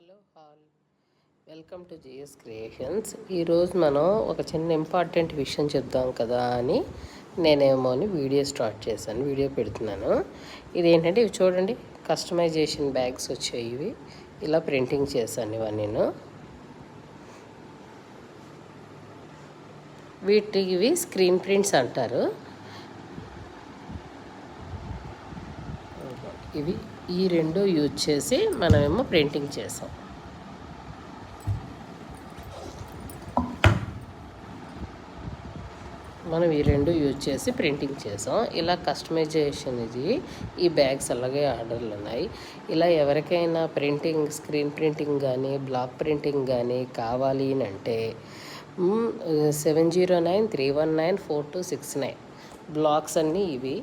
Hello all, welcome to GS creations. ఈరోజు మనం ఒక చిన్న ఇంపార్టెంట్ విషయం చెప్దాం కదా అని వీడియో స్టార్ట్ చేశాను, వీడియో పెడుతున్నాను. ఇదేంటంటే ఇవి చూడండి, కస్టమైజేషన్ బ్యాగ్స్ వచ్చాయి. ఇవి ఇలా ప్రింటింగ్ చేశాను ఇవన్నీ. ఇవి స్క్రీన్ ప్రింట్స్ అంటారు. ఇవి ఈ రెండు యూజ్ చేసి మనమేమో ప్రింటింగ్ చేసాం. మనం ఈ రెండు యూజ్ చేసి ప్రింటింగ్ చేసాం. ఇలా కస్టమైజేషన్ ఈ బ్యాగ్స్ అలాగే ఆర్డర్లు ఉన్నాయి. ఇలా ఎవరికైనా స్క్రీన్ ప్రింటింగ్ కానీ బ్లాక్ ప్రింటింగ్ కానీ కావాలి అని అంటే 7093194269 బ్లాక్స్ అన్నీ ఇవి.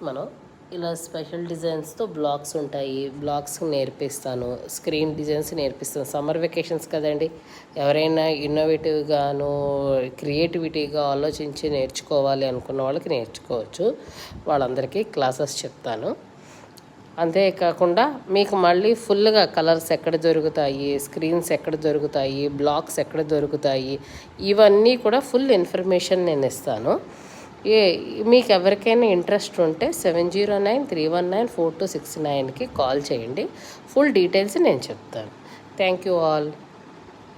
మనం ఇలా స్పెషల్ డిజైన్స్తో బ్లాగ్స్ ఉంటాయి. బ్లాగ్స్ నేర్పిస్తాను, స్క్రీన్ డిజైన్స్ నేర్పిస్తాను. సమ్మర్ వెకేషన్స్ కదండి, ఎవరైనా ఇన్నోవేటివ్గాను క్రియేటివిటీగా ఆలోచించి నేర్చుకోవాలి అనుకున్న వాళ్ళకి నేర్చుకోవచ్చు. వాళ్ళందరికీ క్లాసెస్ చెప్తాను. అంతేకాకుండా మీకు మళ్ళీ ఫుల్గా కలర్స్ ఎక్కడ దొరుకుతాయి, స్క్రీన్స్ ఎక్కడ దొరుకుతాయి, బ్లాక్స్ ఎక్కడ దొరుకుతాయి, ఇవన్నీ కూడా ఫుల్ ఇన్ఫర్మేషన్ నేను ఇస్తాను. మీకు ఎవరికైనా ఇంట్రెస్ట్ ఉంటే 7093194269కి కాల్ చేయండి. ఫుల్ డీటెయిల్స్ నేను చెప్తాను. Thank you all.